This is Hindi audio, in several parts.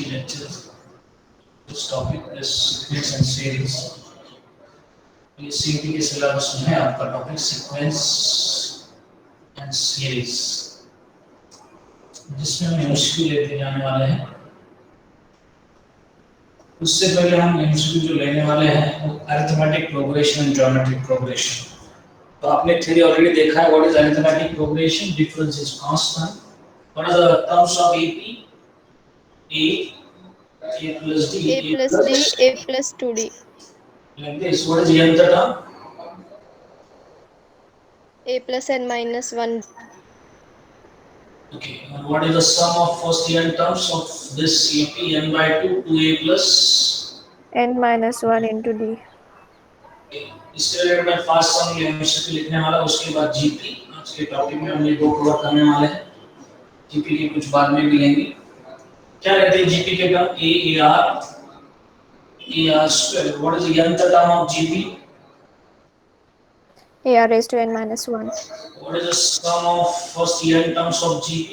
chemistry lecture. This topic is sequence and series. ये सीटी के सिलेबस में है आपका टॉपिक सीक्वेंस एंड सीरीज, जिसमें हम एमसीक्यू लेते जाने वाले हैं। उससे पहले हम एमसीक्यू जो लेने वाले हैं वो arithmetic progression and geometric progression. तो आपने थ्योरी ऑलरेडी देखा है। What is arithmetic progression? Difference is constant. What are the terms of AP? a plus d, a plus d, a plus 2d. Like this. What is the nth term? A plus n minus 1. Okay. And what is the sum of first n terms of this CP n by 2 2a plus n minus 1 into d. Okay. इसके रिलेटेड मैं फास्ट सम एमसीक्यू लिखने वाला, उसके बाद जीपी। आज के टॉपिक में हम ये दो कवर करने वाले हैं। जीपी के कुछ बाद में भी लेंगे। क्या कहते हैं जीपी के term? A R square. What is the nth term of GP? a raised to n minus 1. What is the sum of first n terms of GP?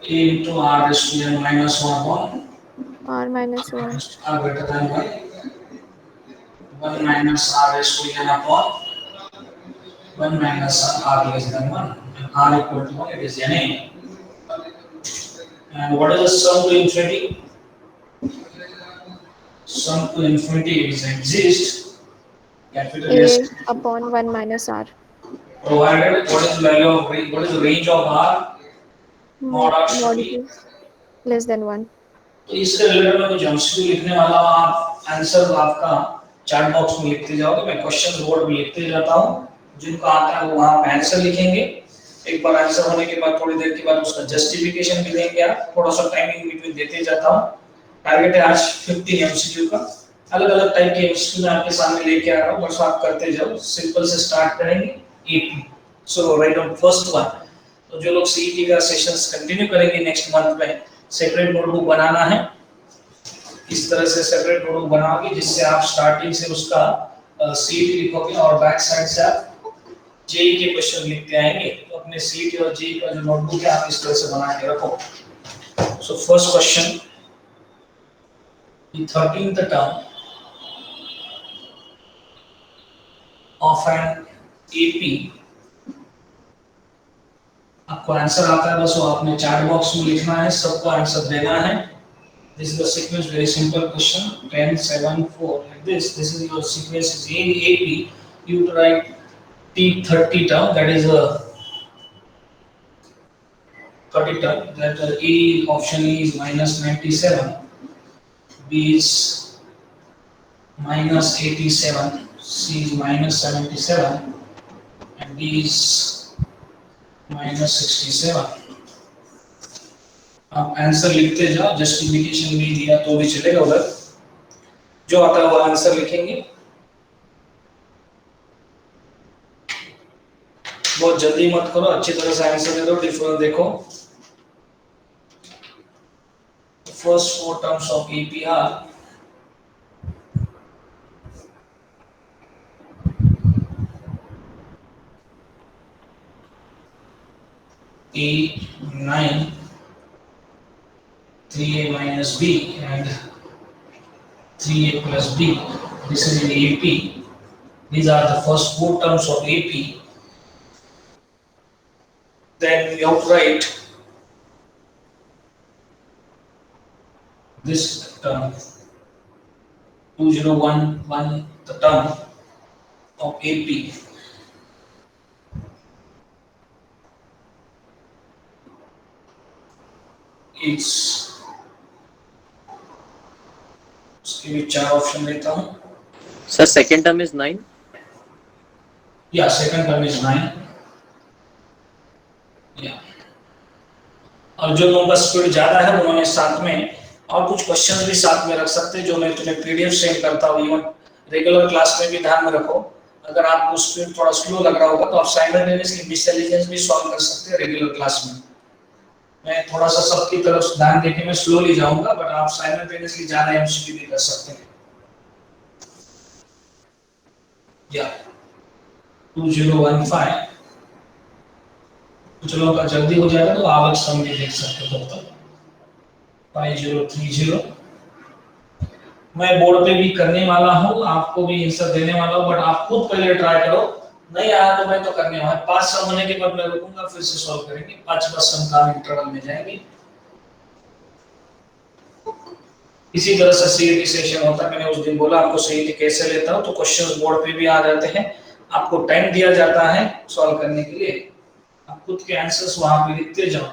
A into r raised to n minus 1 upon r minus 1. r greater than 1 minus r raised to n upon 1 minus r less than 1 and r equal to 1, it is Na. And what is the sum to infinity? Sum to infinity is exist capital a S upon 1 minus r. provided what is the value of range, what is the range of r mod r should Mod be is less than 1. तो इसके रिलेटेड में कुछ एमसीक्यू लिखने वाला हूं। आप आंसर आपका चैट बॉक्स में लिखते जाओगे। मैं क्वेश्चन बोर्ड में लिखते जाता हूं। जिनको आता है वो वहां पे आंसर लिखेंगे। एक बार आंसर होने के बाद थोड़ी देर के बाद उसका जस्टिफिकेशन भी देंगे। आप थोड़ा सा टाइमिंग बिटवीन देते जाता हूं। टारगेट है आज 15 एमसीक्यू का। अलग-अलग टाइप के एमसीक्यू मैं आपके सामने लेके आ रहा हूं, बस आप करते जाओ। सिंपल से स्टार्ट करेंगे AP. So right on first one. तो जो लोग सीईटी का सेशंस कंटिन्यू करेंगे नेक्स्ट मंथ में, सेपरेट नोटबुक बनाना है। इस तरह से सेपरेट नोटबुक बनाओगे जिससे आप स्टार्टिंग से उसका सीईटी लिखोगे और बैक साइड से आप जेई के क्वेश्चन लिखते आएंगे। तो अपने सीईटी और जेई का जो नोटबुक है आप इस तरह से बना के रखो। So first question, the 13th term of an AP। आपको आंसर आता है, बस वो आपने चैट बॉक्स में लिखना है, सबको आंसर देना है। This is the sequence, very simple question, 10 7 4 like this. This is your sequence is AP. You write T30 term, that is a 30 term. That A option E is minus 97, B is minus 87, C is minus 77, and D is minus 67। आप आंसर लिखते जाओ, जस्टिफिकेशन भी दिया तो भी चलेगा। उधर जो आता है वो आंसर लिखेंगे। बहुत जल्दी मत करो, अच्छी तरह से आंसर दे दो। डिफरेंस देखो। First 4 terms of AP are A9 3a minus b and 3a plus b. This is in AP. These are the first 4 terms of AP. Then we outright this term 2011, the term of AP. It's उसके भी 4 ऑप्शन देता हूँ। Sir, second term is 9. Yeah, second term is 9. Yeah. और जो लोगों का स्पीड ज्यादा है उन्होंने साथ में और कुछ क्वेश्चन भी साथ में रख सकते हैं, जो मैं तुम्हें पीडीएफ सेंड करता हूँ। इवन रेगुलर क्लास में भी ध्यान में रखो। अगर आपको स्पीड थोड़ा स्लो लग रहा होगा तो आप साइमल्टेनियसली मिसएलिजेंस भी सॉल्व कर सकते हैं रेगुलर क्लास में। मैं थोड़ा सा सबकी तरफ ध्यान देके मैं स्लोली जाऊंगा, बट आप साइमल्टेनियसली ज्यादा एमसीक्यू भी कर सकते हैं। या 2015 कुछ लोगों का जल्दी हो जाएगा तो आप सम भी देख सकते हो तब तक। 5030। मैं बोर्ड पे भी करने वाला हूँ, आपको भी आंसर देने वाला हूँ, बट आप खुद पहले ट्राई करो। नहीं आया तो मैं तो करने वाला। 5 सम होने के बाद मैं रुकूंगा, फिर से सॉल्व करेंगे। 5 सम का इंटरवल में जाएंगे। इसी तरह से सीईटी सेशन होता है। मैंने उस दिन बोला आपको सीईटी कैसे लेता हूँ, तो क्वेश्चंस बोर्ड पे भी आ जाते हैं, आपको टाइम दिया जाता है सॉल्व करने के लिए, आप खुद के आंसर्स वहां पे लिखते जाओ।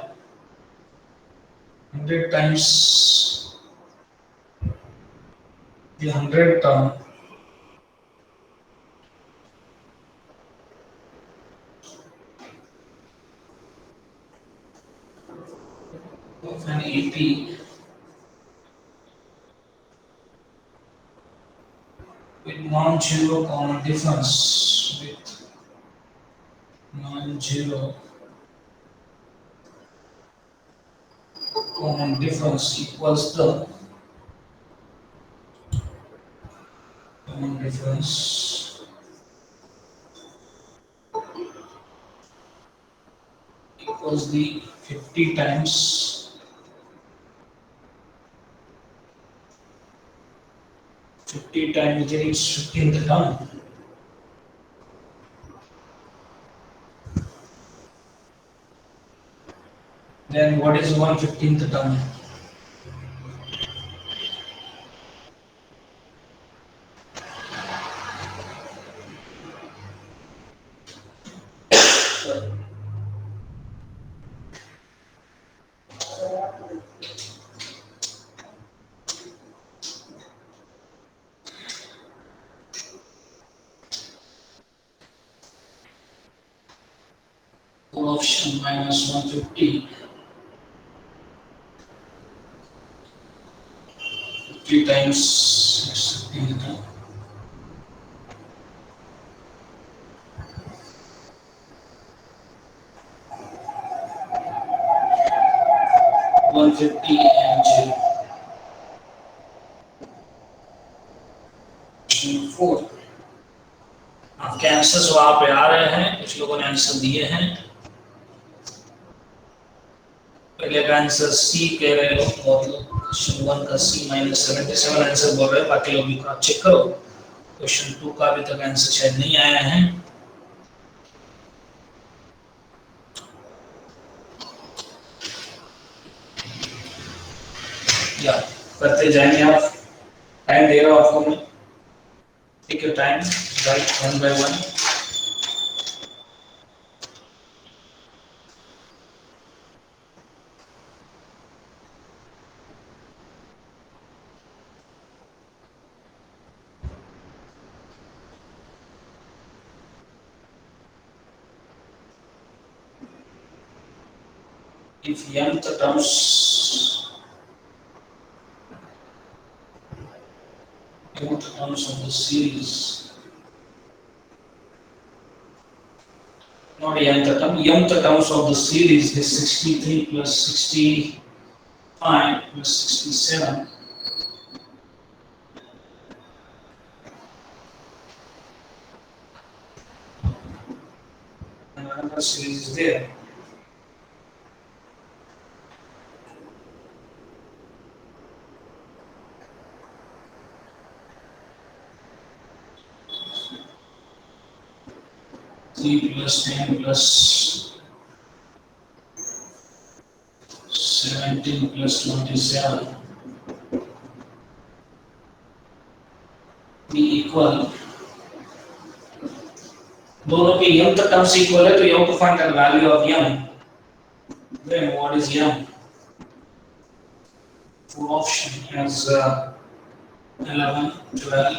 100 टाइम्स ये 100 term of an AP with non-zero common difference, with non-zero common difference equals the common difference equals the 50 times 50 times its 15th term. Then what is 1/15th term? Full option minus 150 50 times 15th term. One fifty and 4। आपके आंसर्स वहां पे आ रहे हैं, कुछ लोगों ने आंसर दिए हैं। पहले का आंसर सी कह रहे हो बहुत लोग, क्वेश्चन 1 का सी -77 आंसर बोल रहे हैं, बाकी लोग भी चेक करो। क्वेश्चन 2 का अभी तक आंसर शायद नहीं आया है। या करते जाएंगे आप, टाइम दे रहा हूं आपको मैं, take your time, right one by one. If m the terms of the series, not m the terms of the series is 63 plus 65 plus 67, and another series is there. 3 plus 10 plus 17 plus 27 be equal, दोनों के m तक टर्म्स इक्वल है, तो you have to find the value of m. Then what is m? Full option has 11, 12,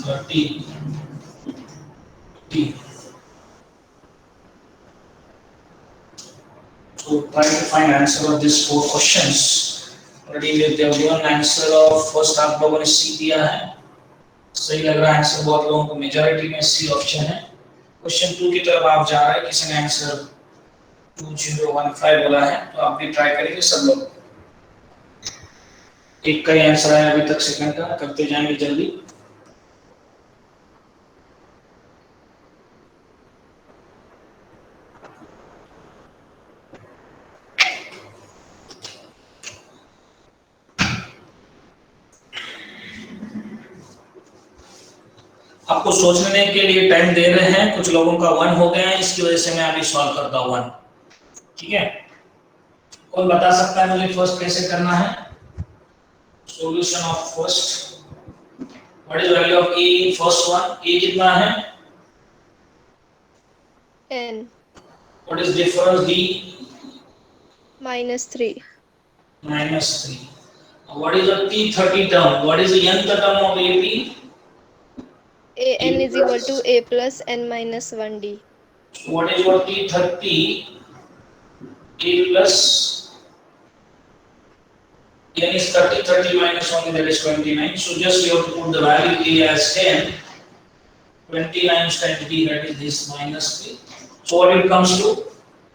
13, 15. So try to find answer of these 4 questions. Already we have given answer of first आप लोगों ने C दिया है, सही लग रहा है आंसर बहुत लोगों को, मेजॉरिटी में सी ऑप्शन है। क्वेश्चन 2 की तरफ आप जा रहे हैं, किसी ने आंसर 2015 बोला है, तो आप भी ट्राई करेंगे सब लोग। एक का ही आंसर आया अभी तक, सेकंड का करते जाएंगे जल्दी। आपको सोचने के लिए टाइम दे रहे हैं, कुछ लोगों का 1 हो गया है, इसकी वजह से मैं अभी सॉल्व करता हूँ 1। ठीक है, कौन बता सकता है मुझे फर्स्ट कैसे करना है? Solution of first, what is value of a first one? A कितना है? n what is difference D? -3. -3. What is the T30 term? What is the nth term of AP? n is equal to a plus n minus 1d. What is your T30? A plus n is 30, 30 minus 1, that is 29. So just you have to put the value A as 10. 29 times D, that is this -3. So what it comes to?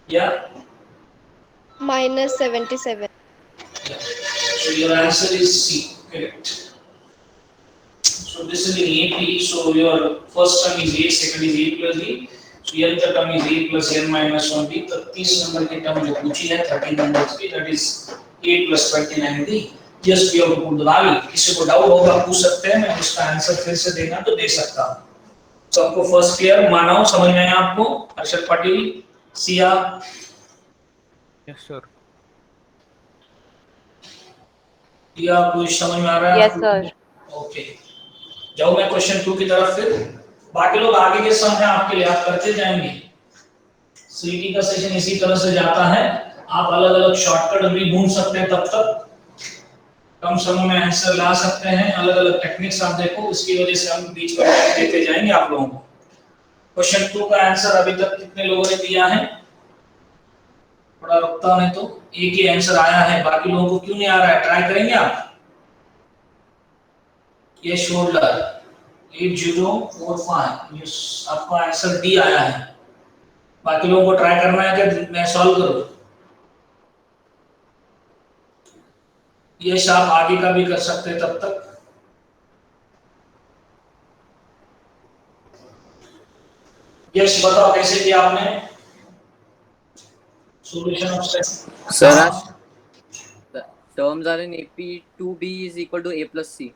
Yeah. -77. So your answer is C, correct. So this is in AP. So your first term is A, second is A plus D. So nth term is A plus n minus 1D. 30 number की टर्म जो पूछी है 13 नंबर की, that is A plus 29D. Just you have to put the value. किसी को डाउट होगा पूछ सकते हैं, मैं उसका आंसर फिर से देना तो दे सकता हूँ। तो आपको फर्स्ट क्लियर माना हो, समझ में आया आपको? अर्षद पाटिल, सिया? Yes sir. या कुछ समझ में आ रहा है? Yes sir. ओके, जाओ मैं क्वेश्चन 2 की तरफ। फिर बाकी लोग आगे के सम है आपके लिए, आप करते जाएंगे। सीईटी का सेशन इसी तरह से जाता है, आप अलग अलग शॉर्टकट भी ढूंढ सकते हैं, तब तक कम समय में आंसर ला सकते हैं। अलग अलग टेक्निक्स आप देखो, इसकी वजह से हम बीच में देते जाएंगे आप लोगों को। क्वेश्चन 2 का आंसर अभी तक कितने लोगों ने दिया है? थोड़ा रुकता नहीं तो एक ही आंसर आया है, बाकी लोगों को क्यों नहीं आ रहा है? ट्राई करेंगे आप? ये शोल्डर 8045, यस, आपका आंसर डी आया है। बाकी लोगों को ट्राई करना है कि मैं सॉल्व करूं? यस, आप आगे का भी कर सकते हैं तब तक। यस, बताओ कैसे किया आपने solution of set? Sir, the terms are in AP 2B is equal to A plus C.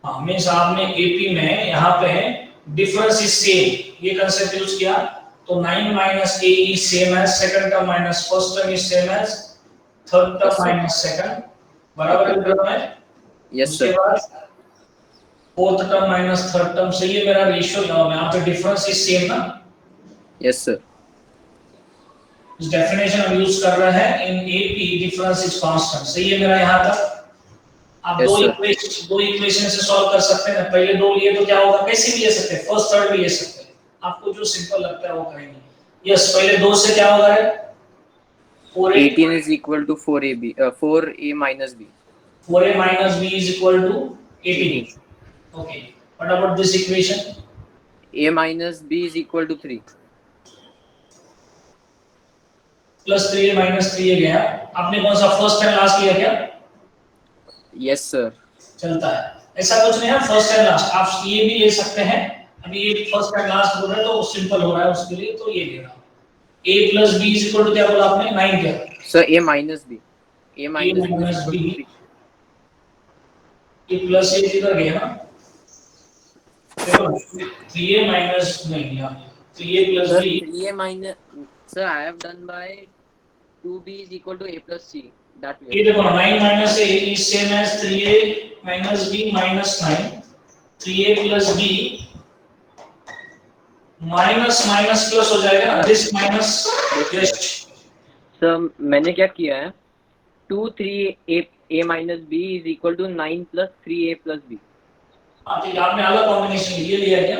हाँ, मीन्स आपने एपी में यहाँ पे डिफरेंस इज सेम, ये कंसेप्ट यूज किया। तो 9 minus a is same as second term minus first term is same as third term minus second, बराबर लिख रहा है? Yes उसके sir. बाद fourth term minus third term से ये मेरा रेशियो यहाँ पे डिफरेंस इज सेम ना? Yes sir. इस डेफिनेशन हम यूज कर रहे हैं in AP, difference is constant. सही है मेरा यहाँ तक? आप Yes, दो इक्वेशन से सॉल्व कर सकते हैं। पहले दो लिए तो क्या होगा, कैसे भी ले सकते हैं, फर्स्ट थर्ड भी ले सकते हैं, आपको जो सिंपल लगता है वो करेंगे। यस, पहले दो से क्या होगा? 18 is equal to 4AB, 4A minus B. 4a minus b is equal to 18. Okay, what about this equation? A minus B is equal to 3. Plus 3a minus 3a गया। आपने कौन सा फर्स्ट एंड लास्ट लिया क्या? Yes sir. चलता है, ऐसा कुछ नहीं है फर्स्ट एंड लास्ट, आप ये भी ले सकते हैं। अभी ये फर्स्ट एंड लास्ट बोल रहे हैं तो सिंपल हो रहा है उसके लिए, तो ये ले रहा हूं। a plus b is equal to क्या बोला आपने? 9 क्या? Sir, A minus B. A minus B is equal to 3. ये प्लस ये इधर गया ना, देखो 3a minus नहीं यहाँ 3a plus Sir, b। 3A minus. Sir, I have done by 2B is equal to A plus C. That way. ये देखो 9 minus a is same as 3a minus b minus 9। 3a plus b minus minus plus हो जाएगा ना, दिस माइनस जस्ट। सर मैंने क्या किया है, 2 3 a minus b is equal to 9 plus 3a plus b. हाँ, तो आपने अलग कॉम्बिनेशन ये लिया क्या?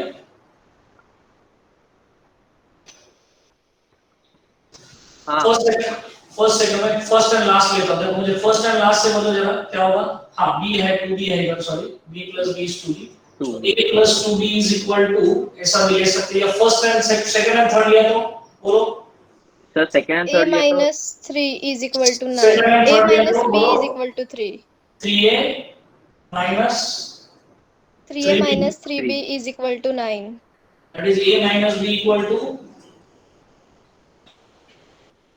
हाँ फर्स्ट सेकंड में फर्स्ट एंड लास्ट लेता हूं। देखो मुझे फर्स्ट एंड लास्ट से बोलो जरा क्या होगा। हाँ, b है 2b है इधर, sorry b plus b is 2b, so a plus 2b is equal to ऐसा भी ले सकते हैं। या first and second and third लिया तो बोलो sir, second and a third लिया तो minus 3 is equal to 9. Second and a third minus लिया तो b is बोलो equal to 3. 3a minus 3a minus 3b is equal to 9. that is a minus b equal to,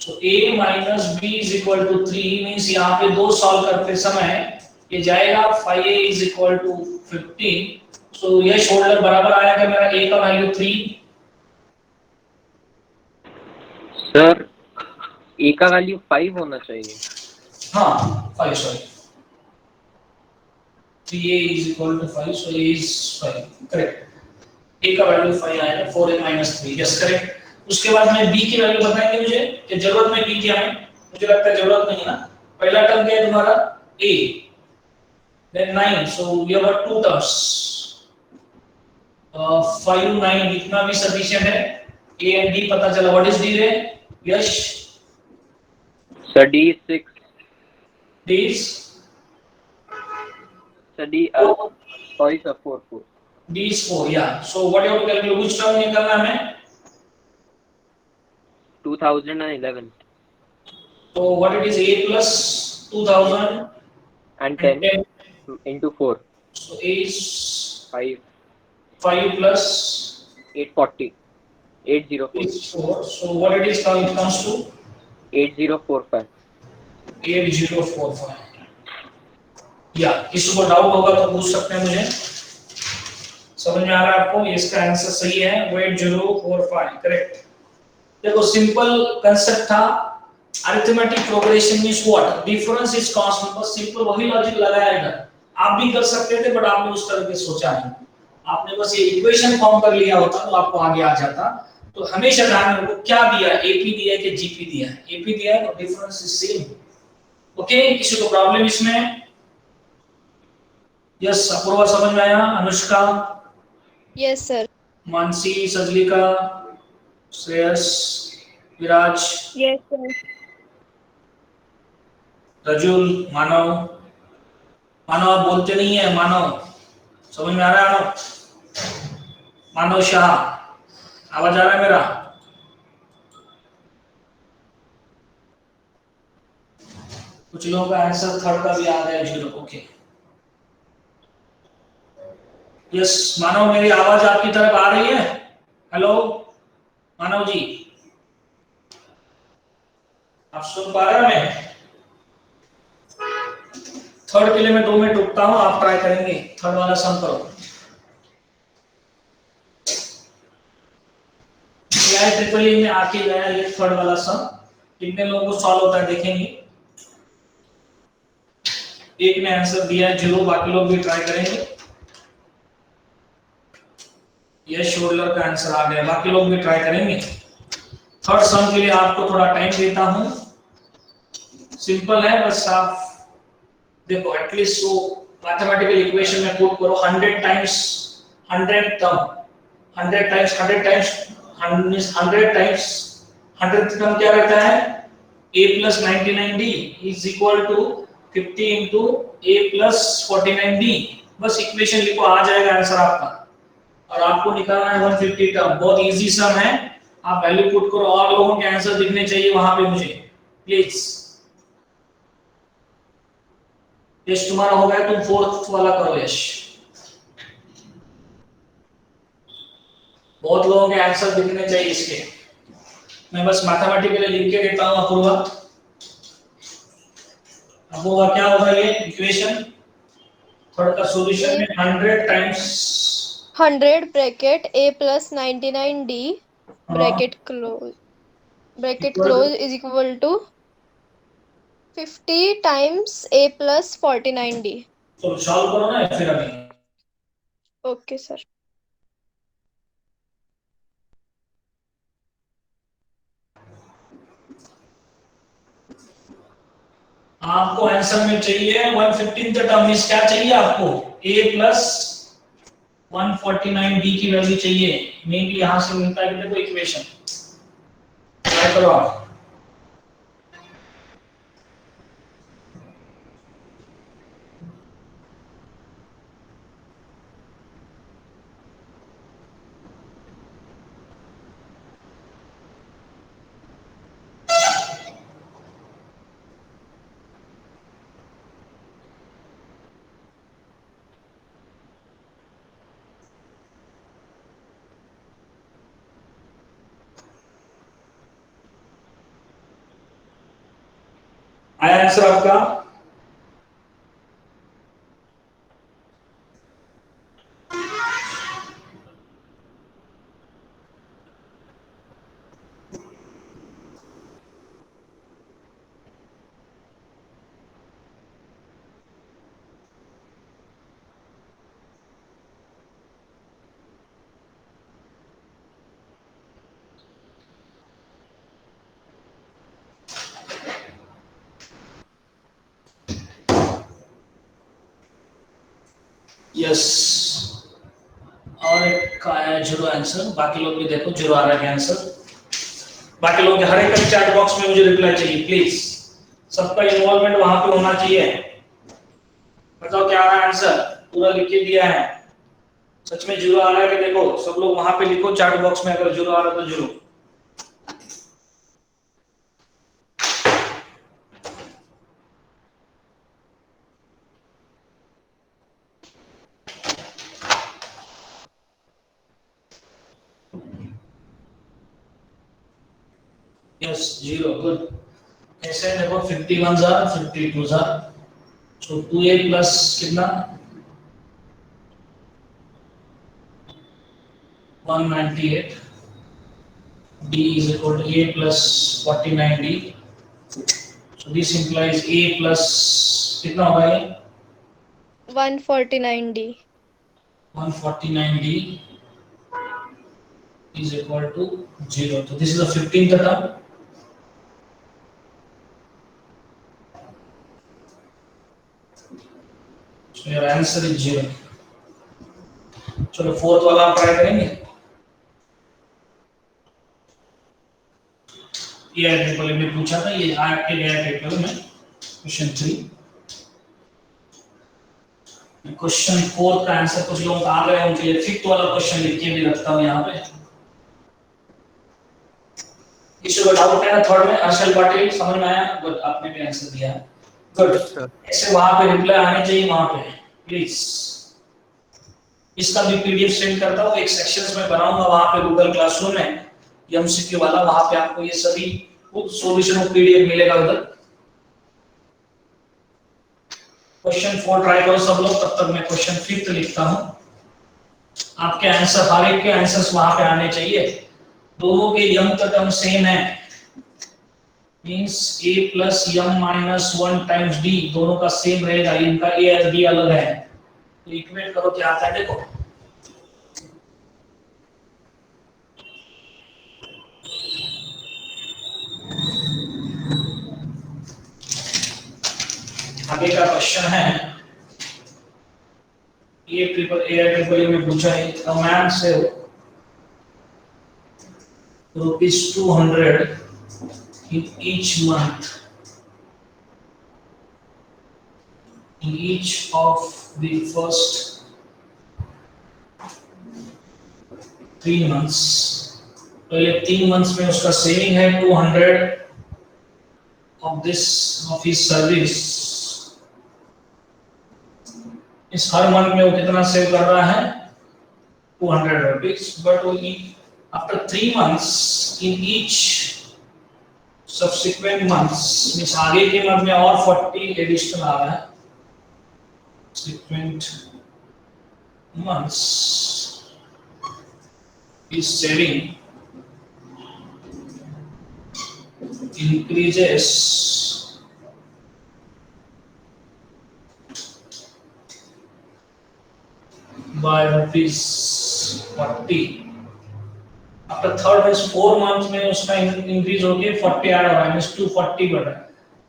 so a minus b is equal to 3 means यहाँ पे दो सॉल्व करते समय ये जाएगा 5a is equal to 15, सो ये शोल्डर बराबर आएगा मेरा ए का वैल्यू 3, सर ए का वैल्यू 5 होना चाहिए। हाँ 5 sorry 3a is equal to 5, so a is 5 correct. a का वैल्यू 5 आएगा 4a minus 3, यस करेक्ट। उसके बाद में b की वैल्यू बताएंगे मुझे कि जरूरत में b क्या है, मुझे लगता है जरूरत नहीं ना। पहला टर्म क्या है तुम्हारा a, then 9, so we have got two terms, 5 9 इतना भी सफिशिएंट है। a and d पता चला, व्हाट इज d रे Yash? Sir D 6, d is sir D sorry sir 4 d is 4, yeah, so what you have to calculate, which term निकालना है हमें? 2011 So what it is, a plus 2000 and and 10 10, into 4, so a is 5 5 plus 840 804 is 4, so what it is, it comes to 8045। 8045, या किसी को डाउट होगा तो पूछ सकते हैं मुझे। समझ में आ रहा है आपको? ये इसका आंसर सही है, 8045 करेक्ट। देखो सिंपल कंसेप्ट था, arithmetic progression means what, difference is constant, बस सिंपल वही लॉजिक लगाया इधर। आप भी कर सकते थे बट आपने उस तरह के सोचा नहीं, आपने बस ये इक्वेशन फॉर्म कर लिया होता तो आपको आगे आ जाता। तो हमेशा ध्यान रखो क्या दिया है, एपी दिया है कि जीपी दिया है। एपी दिया है तो डिफरेंस इज सेम, ओके। किसी को प्रॉब्लम इसमें? यस अपूर्वा समझ में आया? Anushka, Yes, sir. मानसी, सजलिका, श्रेयस, विराज, Yes, sir. रजुल, मानव। मानव आप बोलते नहीं है, मानव समझ में आ रहा है? मानव शाह, आवाज आ रहा है मेरा? कुछ लोगों का आंसर थर्ड का भी आ गया 0, ओके। यस मानव, मेरी आवाज आपकी तरफ आ रही है? हेलो मानव जी, आप सुन पा रहे हैं हमें? थर्ड के लिए मैं 2 मिनट रुकता हूं, आप ट्राई करेंगे थर्ड वाला सम करो। ट्रिपल ई में आके गया ये थर्ड वाला सम, कितने लोगों को सॉल्व होता है देखेंगे। एक ने आंसर दिया है 0, बाकी लोग भी ट्राई करेंगे। ये शोल्डर का आंसर आ गया, बाकी लोग भी ट्राई करेंगे। थर्ड सम के लिए आपको थोड़ा टाइम देता हूं, सिंपल है, बस आप देखो एटलीस्ट वो मैथमेटिकल इक्वेशन में पुट करो 100 times 100 term, 100 times 100 times 100 times 100 term क्या रहता है, a plus 99d is equal to 50 into a plus 49d। बस इक्वेशन लिखो, आ जाएगा आंसर आपका। और आपको निकालना है 150 टर्म, बहुत इजी सम है, आप वैल्यू पुट करो। और लोगों के आंसर दिखने चाहिए वहां पे मुझे प्लीज। यश तुम्हारा हो गया, तुम फोर्थ वाला करो यश। बहुत लोगों के आंसर दिखने चाहिए इसके, मैं बस मैथमेटिकली लिख के देता हूं अपूर्वा। अब होगा क्या होगा ये इक्वेशन, थर्ड का सॉल्यूशन में 100 times 100 bracket a plus 99d bracket close is equal to 50 times a plus 49d। तो सॉल्व करो ना फिर अभी। Okay, sir. आपको आंसर में चाहिए 115 टर्म, मींस क्या चाहिए आपको, a प्लस 149d की वैल्यू चाहिए। मेनली यहां से मिलता है, देखो इक्वेशन ट्राई करो आप। आया आंसर आपका? यस, और एक का है जीरो आंसर। बाकी लोग भी देखो जीरो आ रहा है आंसर। बाकी लोग हर एक चैट बॉक्स में मुझे रिप्लाई चाहिए प्लीज, सबका इन्वॉल्वमेंट वहां पे होना चाहिए। बताओ क्या आ रहा है आंसर, पूरा लिख के दिया है। सच में जीरो आ रहा है कि देखो, सब लोग वहां पे लिखो चैट बॉक्स में, अगर जीरो आ रहा है तो जीरो। Yes zero, good. कैसे है देखो, 51 जार 52 जार, सो 2a प्लस कितना 198, d is equal to a plus 49d, so this implies a plus कितना होगा ये 149D. 149d is equal to 0, so this is the 15th term। So your answer is 0। चलो फोर्थ वाला आप ट्राई करेंगे। ये पेपर में पूछा था, ये आपके गया पेपर में क्वेश्चन 3। क्वेश्चन 4 का आंसर कुछ लोग आ गए, उनके लिए फिफ्थ वाला क्वेश्चन लिख के भी रखता हूं यहाँ पे। किसी को डाउट है ना थर्ड में? हर्षल पाटिल समझ में आया? गुड, आपने भी आंसर दिया है, गुड। सर ऐसे वहां पे रिप्लाई आने चाहिए वहां पे प्लीज। इसका भी पीडीएफ सेंड करता हूँ, एक सेक्शंस में बनाऊंगा वहां पे गूगल क्लासरूम में एमसीक्यू वाला, वहां पे आपको ये सभी खुद सॉल्यूशन ऑफ पीडीएफ मिलेगा उधर। क्वेश्चन 4 ट्राई करो सब लोग, तब तक मैं क्वेश्चन 5 लिखता हूं। आपके आंसर, हर एक के आंसर्स वहां पे आने चाहिए। दोनों के यम का टर्म सेम है, means a plus m minus 1 times d, दोनों का सेम रहेगा। इनका a और d अलग है, तो इक्वेट करो क्या आता है देखो। आगे का क्वेश्चन है, ये ट्रिपल में पूछा है, अ मैन से ₹200 in each month, in each of the first 3 months। पहले 3 मंथ्स में उसका सेविंग है 200 of this of his service। इस हर मंथ में वो कितना सेव कर रहा है 200 rupees, but वो after 3 months in each subsequent months, means आगे के मंथ में और 40 एडिशनल आ रहा है। subsequent months his saving increases by ₹40। After third means 4 months में उसका इंक्रीज हो गया 40 आ रहा है, मींस 240 बढ़ रहा है।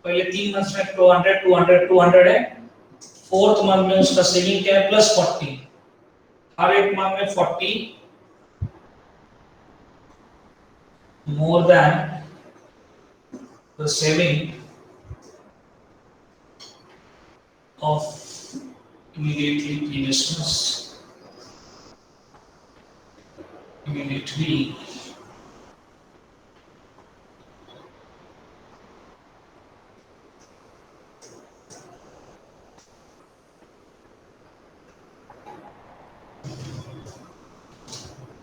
पहले 3 मंथ्स में 200 200 200 है, फोर्थ मंथ में उसका सेविंग क्या है प्लस 40। हर एक मंथ में 40 more than the saving of immediately previous months। Immediately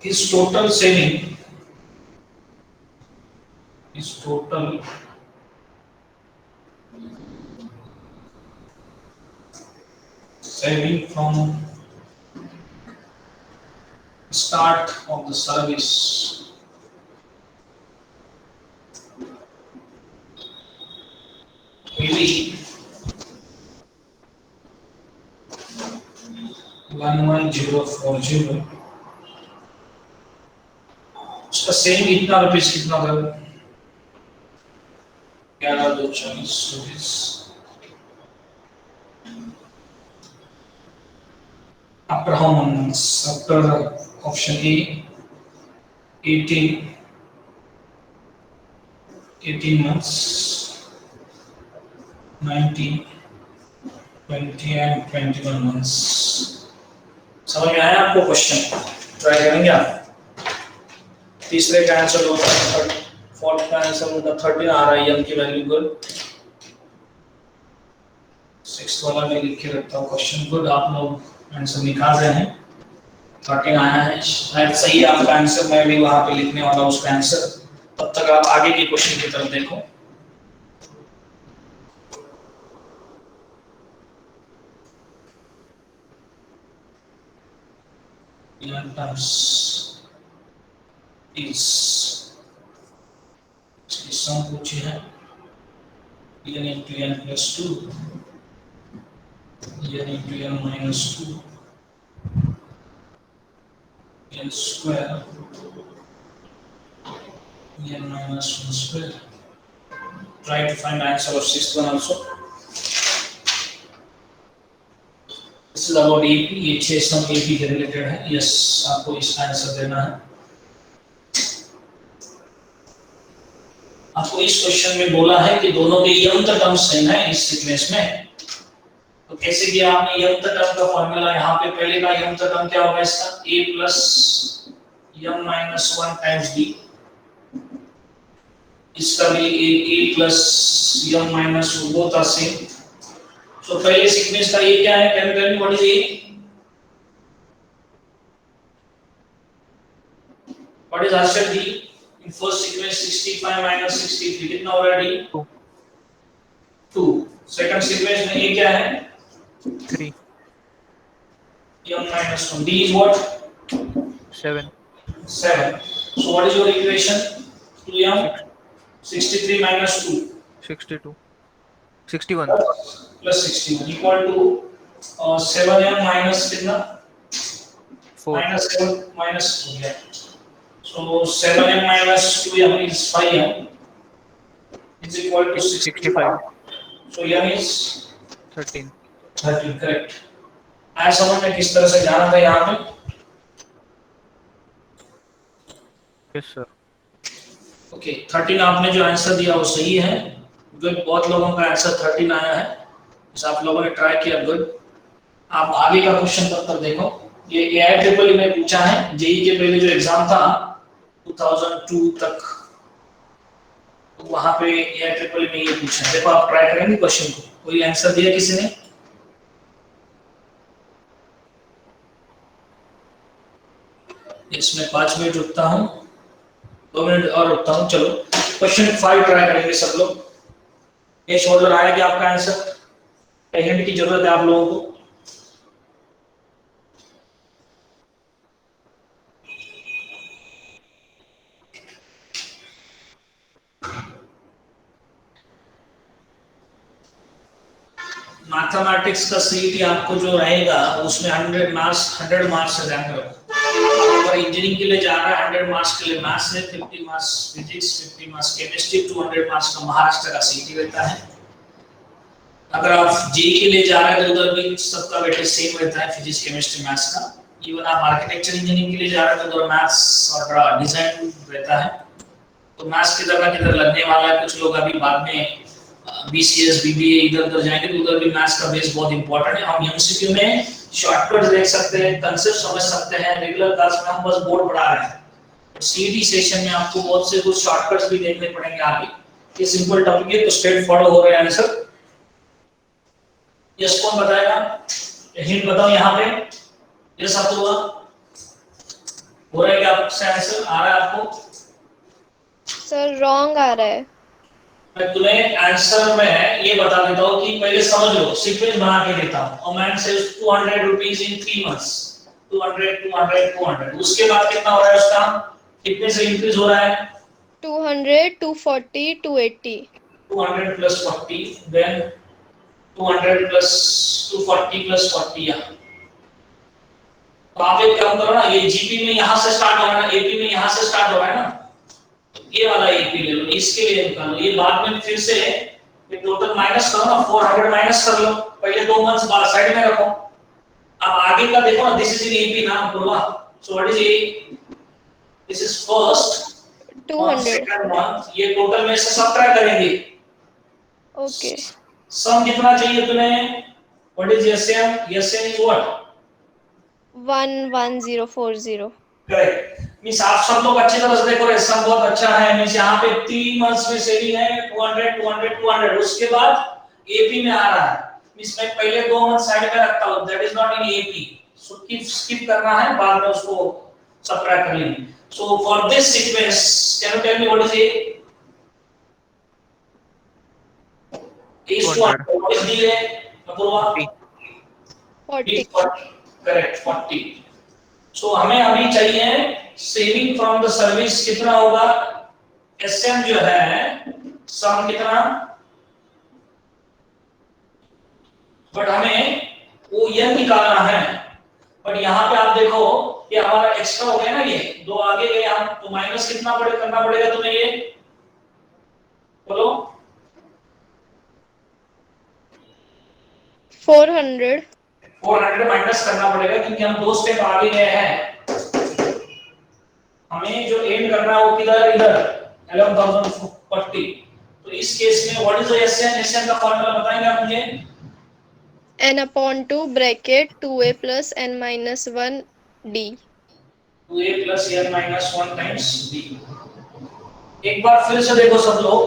his total saving, his total saving from start of the service will be 11040। उसका सेम इतना रुपीस कितना था 11,240 rupees. After how many months? After option A, 18 months, 19, 20 and 21 months. समझ में आया आपको क्वेश्चन? ट्राई करेंगे आप? तीसरे का आंसर होगा, फोर्थ का आंसर होगा 13 आ रहा है, m की वैल्यू गुड। सिक्स्थ वाला मैं लिख के रखता हूँ क्वेश्चन गुड, आप लोग आंसर निकाल रहे हैं। 13 आया है, शायद सही है आपका आंसर, मैं भी वहां पे लिखने वाला हूँ उसका आंसर। तब तक आप आगे के क्वेश्चन की तरफ देखो। terms is इसकी सम पूछी है, n into n plus 2, n into n minus 2, n square, n minus 1 square. Try to find answer of sixth one also. This is about AP, ये 6 सम AP के रिलेटेड है। यस, आपको इसका आंसर देना है। आपको इस क्वेश्चन में बोला है कि दोनों के यम टर्म सेम है इस सीक्वेंस में। तो कैसे किया आपने यम टर्म का फॉर्मूला? यहाँ पे पहले का यम टर्म क्या होगा इसका? a plus m minus 1 times d। इसका भी a plus m minus 1 both are same. तो पहले सीक्वेंस का ये क्या है? Can you tell me what is a? What is answer d? In first sequence 65 minus 63 कितना हो रहा है? 2। सेकंड सीक्वेंस में ये क्या है? 3 m minus 1, d is what? 7 7. So what is your equation? 2m 63 minus 2 62 61 plus 61 equal to 7m minus कितना? 4 minus 7 minus 2 yeah. So 7m minus 2m is 5m is equal to 65. So m is 13 13, correct. आया समझ में किस तरह से जाना था यहाँ पे? Yes sir. ओके, 13 आपने जो आंसर दिया वो सही है। गुड, बहुत लोगों का आंसर 13 आया है। इस आप लोगों ने ट्राई किया, गुड। आप आगे का क्वेश्चन पत्र देखो। ये AIEEE में पूछा है, जेईई के पहले जो एग्जाम था 2002 तक, तो वहां पे AIEEE में ये पूछा है। देखो आप ट्राई करेंगे क्वेश्चन को। कोई आंसर दिया किसी ने? इसमें 5 मिनट रुकता हूँ, 2 मिनट और रुकता हूँ। चलो क्वेश्चन 5 ट्राई करेंगे सब लोग। ये शोल्डर आया कि आपका आंसर? हिंट की जरूरत है आप लोगों को। मैथमेटिक्स का सीईटी आपको जो रहेगा उसमें 100 मार्क्स से ध्यान रखो। अगर इंजीनियरिंग के लिए जा रहा है 100 मार्क्स के लिए मैथ्स है, 50 marks physics, 50 marks chemistry, 200 marks का महाराष्ट्र का सीईटी रहता है। अगर आप जेईई के लिए जा रहे हैं तो उधर भी सबका वेटेज सेम रहता है, फिजिक्स केमिस्ट्री मैथ्स का। इवन आप आर्किटेक्चर इंजीनियरिंग के लिए जा रहे हैं तो उधर मैथ्स और डिजाइन रहता है। तो मैथ्स की तरह किधर लगने वाला है। कुछ लोग अभी बाद में BCS BBA इधर जाएंगे तो उधर भी मैथ्स का बेस बहुत इंपॉर्टेंट है। हम एमसीक्यू में शॉर्टकट्स देख सकते हैं, कांसेप्ट समझ सकते हैं। रेगुलर क्लास में हम बस बोर्ड पढ़ा रहे हैं। सीईटी सेशन में आपको बहुत से कुछ शॉर्टकट्स भी देखने पड़ेंगे आगे। ये सिंपल टॉपिक है तो स्ट्रेट फॉलो हो रहा है आंसर। यस, कौन बताएगा? हिंट बताओ यहाँ पे। यस आपको हुआ? हो रहा है क्या आपसे आंसर? आ रहा है आपको? सर रॉन्ग आ रहा है। मैं तुम्हें आंसर में ये बता देता हूँ कि पहले समझ लो, सीक्वेंस बना के देता हूँ। A man sells 200 rupees in 3 months, 200 200 200। उसके बाद कितना हो रहा है उसका? कितने से इंक्रीज हो रहा है? 200 240 280। 200 plus 40, then 200 plus 240 plus 40 यहाँ। तो आप एक काम करो ना, ये जीपी में यहाँ से स्टार्ट हो रहा है ना, एपी में यहाँ से स्टार्ट हो रहा है ना, ये वाला एपी ले लो, इसके लिए निकालो। ये बाद में फिर से ये टोटल माइनस करो ना, 400 माइनस कर लो। पहले 2 मंथ्स बाद साइड में रखो, अब आगे का देखो ना, दिस इज इन एपी ना Purva, so what is a, this is first और 200. सेकंड वन, ये टोटल में से सबट्रैक्ट करेंगे। Okay. सम कितना चाहिए तुम्हें, what is SM, SM is what, 11040. Correct. Means आप सब लोग अच्छी तरह से देखो रहे, सब बहुत अच्छा है। मींस यहाँ पे 3 मंथ्स में सेविंग है 200 200 200, उसके बाद एपी में आ रहा है। मींस मैं पहले 2 मंथ साइड में रखता हूँ, that is not in AP, so skip करना है, बाद में उसको सबट्रैक्ट कर लेंगे। So for this sequence can you tell me what is a, is 200, what is D है अपूर्वा, 40. करेक्ट 40। सो हमें अभी चाहिए सेविंग फ्रॉम द सर्विस कितना होगा, एसएम जो है सम कितना, बट हमें वो यह निकालना है। बट यहाँ पे आप देखो ये हमारा एक्स्ट्रा हो गया ना, ये दो आगे गए हम, तो माइनस कितना करना पड़ेगा तुम्हें, ये बोलो 400. 400 माइनस करना पड़ेगा, क्योंकि हम 2 स्टेप आगे गए हैं। हमें जो एंड करना है वो किधर, इधर 11040। तो इस केस में what is the SN, SN का फार्मूला बताएंगे आप मुझे, n/2 bracket 2a plus n minus 1 d. 2a plus n minus 1 times d। एक बार फिर से देखो सब लोग,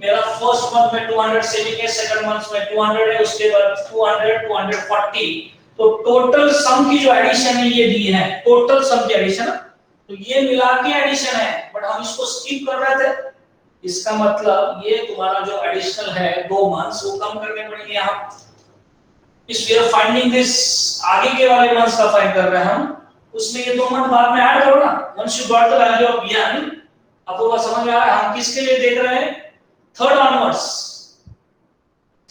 मेरा फर्स्ट मंथ में 200 सेविंग है, सेकंड मंथ में 200 है, उसके बाद 200 240, तो टोटल सम की जो एडिशन है ये दी है, टोटल सम की एडिशन, तो ये मिला के एडिशन है, बट हम इसको स्किप कर रहे थे। इसका मतलब ये तुम्हारा जो एडिशनल है 2 मंथ्स वो कम करने पड़ेंगे यहाँ। इस वी आर फाइंडिंग दिस, आगे के वाले मंथ्स का फाइंड कर रहे हैं हम, उसमें ये 2 मंथ बाद में ऐड करो ना, once you got the value of n, आपको समझ में आ रहा है हम किसके लिए देख रहे हैं, थर्ड ऑनवर्ड्स,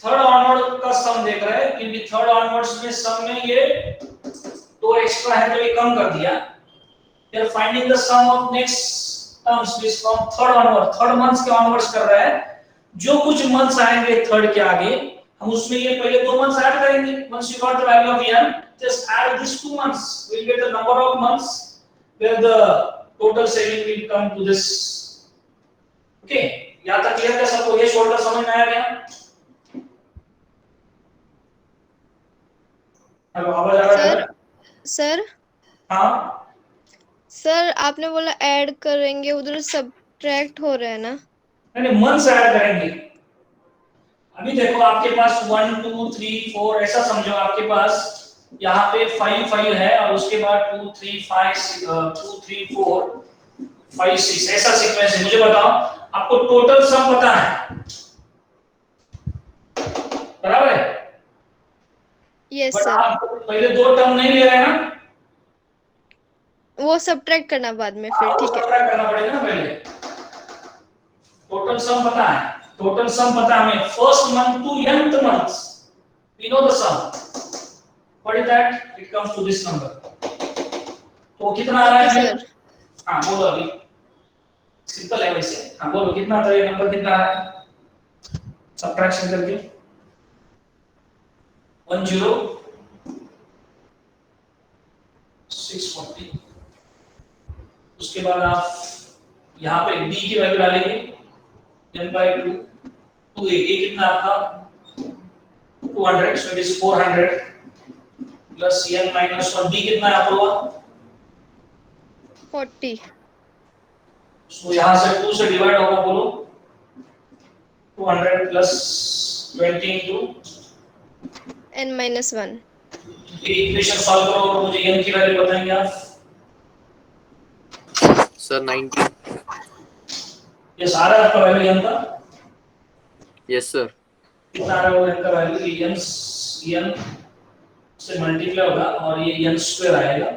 थर्ड ऑनवर्ड का सम देख रहे हैं, क्योंकि थर्ड ऑनवर्ड्स में सम में ये 2 एक्स्ट्रा है तो ये कम कर दिया। We are finding the sum of next terms this from third onward, third months के ऑनवर्ड्स कर रहा है। जो कुछ मंथ्स आएंगे थर्ड के आगे, हम उसमें ये पहले 2 मंथ्स ऐड करेंगे। Once you got the value of n, just add this 2 months, we'll get the number of months where the total saving will come to this। Okay, यहां तक क्लियर है सबको, ये शोल्डर समझ में आया क्या? हेलो, आवाज आ रहा है? सर हाँ सर आपने बोला ऐड करेंगे, उधर सब्ट्रैक्ट हो रहा है ना। नहीं, मंथ्स ऐड करेंगे। अभी देखो आपके पास 1 2 3 4 ऐसा समझो, आपके पास यहाँ पे 5 5 है और उसके बाद 2 3 5 2 3 4 5 6 ऐसा सीक्वेंस है। मुझे बताओ आपको टोटल सम पता है, बराबर है? यस बट सर, आप पहले 2 टर्म नहीं ले रहे हैं ना, वो सब्ट्रैक्ट करना बाद में फिर, ठीक है। सब्ट्रैक्ट करना पड़ेगा ना पहले। टोटल सम पता है, टोटल सम पता है हमें, first month to nth month, we know the sum, what is that, it comes to this number. तो कितना आ रहा है सर? हाँ बोलो, अभी सिंपल है वैसे। हाँ बोलो कितना आता है, ये नंबर कितना है सब्ट्रैक्शन करके, 10640। उसके बाद आप यहाँ पे b की वैल्यू डालेंगे, n/2 2a, ये कितना आपका 200, so it is 400 plus n minus 1, b कितना है आपका 40. सो यहाँ से 2 से डिवाइड होगा, बोलो 200 plus 20 into n minus 1. ये इक्वेशन सॉल्व करो और मुझे n की वैल्यू बताएंगे आप। सर 90। ये सारा आपका वैल्यू n का यस सर। कितना आ रहा है n का वैल्यू, ये n से मल्टीप्लाई होगा और ये n स्क्वायर आएगा,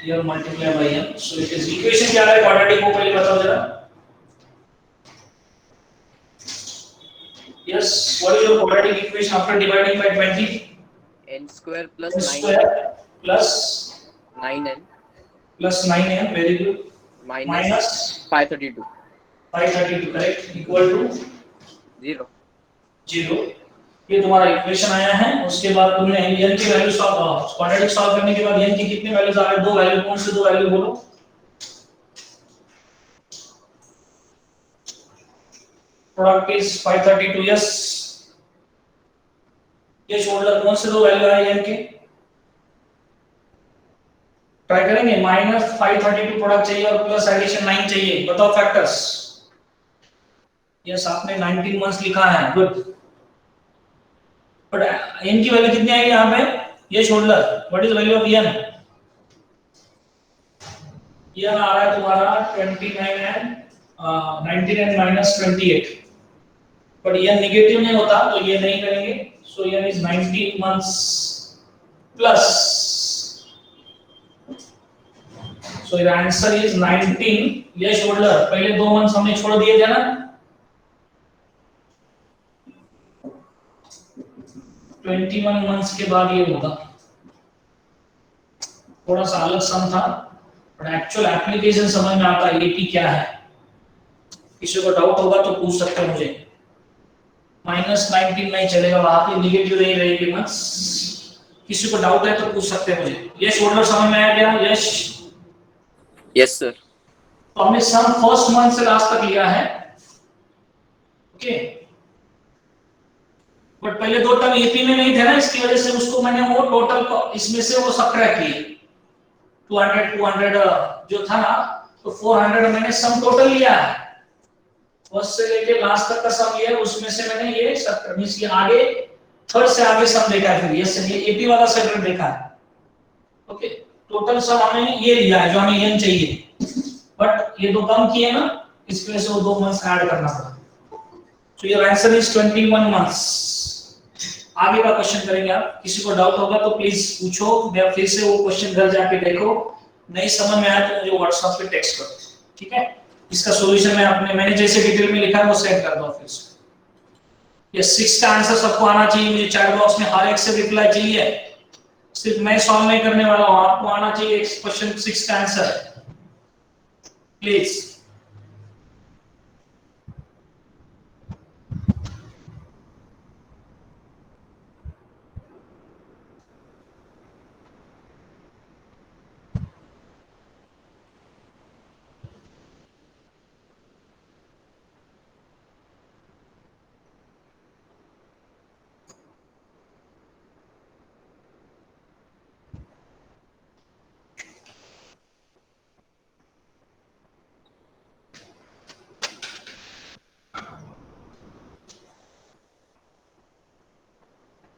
ये multiply by n, so it is, equation क्या है क्वाड्रेटिक को पहले बताओ जरा। Yes, what is your quadratic equation after dividing by 20? n square plus n 9 square plus 9n plus 9n, very good, minus 532 532, correct, equal to 0. 0। ये तुम्हारा इक्वेशन आया है। उसके बाद तुमने n की वैल्यू सॉल्व क्वाड्रेटिक सॉल्व करने के बाद n की कितनी वैल्यूज आ रहे हैं? दो वैल्यू। कौन से दो वैल्यू बोलो? Product is 532। यस, ये शोल्डर कौन से दो वैल्यू आए n के? ट्राई करेंगे। माइनस 532 प्रोडक्ट चाहिए और प्लस एडिशन 9 चाहिए। बताओ फैक्टर्स। यस, आपने 19 मंथ्स लिखा है, गुड। बट n की वैल्यू कितनी आएगी यहाँ पे? ये shoulder, what is value of n? ये आ रहा है तुम्हारा 29 एंड 19 एंड माइनस 28। बट ये नेगेटिव नहीं होता तो ये नहीं करेंगे। सो n is 19 months plus, so the answer is 19। ये शोल्डर पहले 2 मंथ्स हमने छोड़ दिए थे ना, 21 मंथ्स के बाद ये होगा। थोड़ा सा अलग सम था, बट एक्चुअल एप्लीकेशन समझ में आता है एपी क्या है। किसी को डाउट होगा तो पूछ सकते हैं मुझे। माइनस 19 नहीं चलेगा, वहां पे निगेटिव नहीं रहेगी मंथ्स। किसी को डाउट है तो पूछ सकते हैं मुझे। ये शोल्डर समझ में आया क्या? Yes, yes sir. तो हमने सम फर्स्ट मंथ से लास्ट तक लिया है, ओके। बट पहले दो टर्म एपी में नहीं थे ना, इसकी वजह से उसको मैंने वो टोटल को इसमें से वो सबट्रैक्ट किए। 200 जो था ना, तो 400 मैंने सम टोटल लिया है। फर्स्ट से लेके लास्ट तक का सम ये है, उसमें से मैंने ये सब मींस ये आगे थर्ड से आगे सम देखा है। फिर ये एपी वाला सेगमेंट देखा है, ओके। टोटल सम हमें ये लिया है जो हमें n चाहिए, बट ये दो कम किए ना, इसकी वजह से वो 2 मंथ्स ऐड करना पड़ा। So your answer is 21 months. आगे का क्वेश्चन करेंगे आप। किसी को डाउट होगा तो प्लीज पूछो, या फिर से वो क्वेश्चन घर जाके देखो। नहीं समझ में आया तो मुझे व्हाट्सएप पे टेक्स्ट करो, ठीक है। इसका सॉल्यूशन मैंने जैसे डिटेल में लिखा है वो सेंड कर दो फिर से। ये 6 का आंसर सबको आना चाहिए। मुझे चैट बॉक्स में हर एक से रिप्लाई चाहिए। सिर्फ मैं सॉल्व नहीं करने वाला हूं, आपको आना चाहिए क्वेश्चन 6 का आंसर, प्लीज।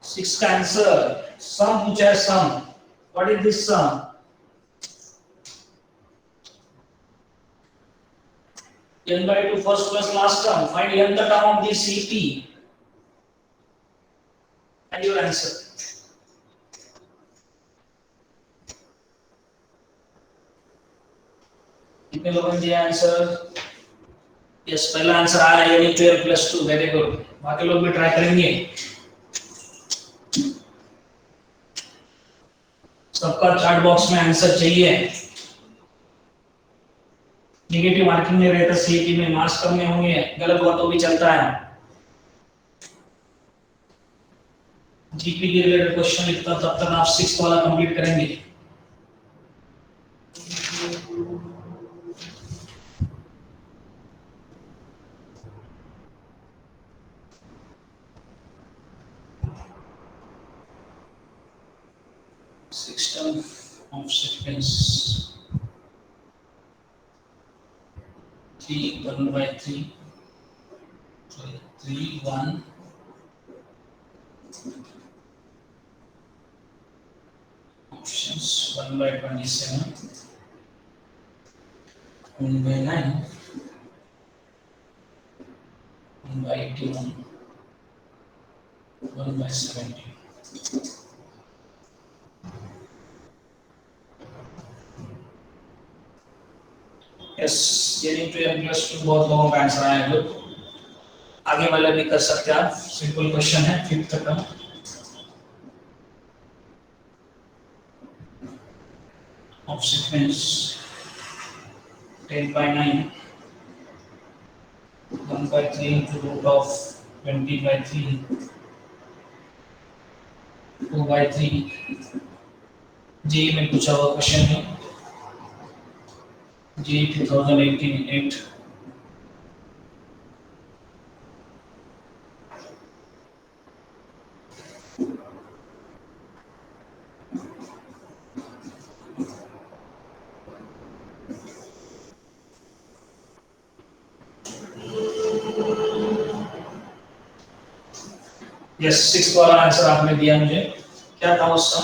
सिक्स का आंसर सम पूछा है। Sum, what is this sum? n by 2 first plus last term. Find n the term of this CP and your answer. कितने लोगों ने दिया आंसर? यस, पहला आंसर आ रहा है यानी 12 + 2। Very good. बाकी लोग भी ट्राई करेंगे। सबका चैट बॉक्स में आंसर चाहिए। नेगेटिव मार्किंग में रहता सीईटी में मार्क्स कम में होंगे, गलत हुआ तो भी चलता है। जीपी के रिलेटेड क्वेश्चन लिखता तब तक आप 6th वाला कंप्लीट करेंगे। System of sequence 3 1/3 sorry 3 1 options 1/27 1/9 1/81 1/70। Yes, ये into n + 2 बहुत लोगों का आंसर आया। गुड। आगे वाले भी कर सकते हैं आप। सिंपल क्वेश्चन है 5th का। Of sequence 10/9 1/3 into root of 20/3 2/3 जी में पूछा हुआ क्वेश्चन है जी 2018 8 यस 6 वाला आंसर आपने दिया मुझे क्या था उसका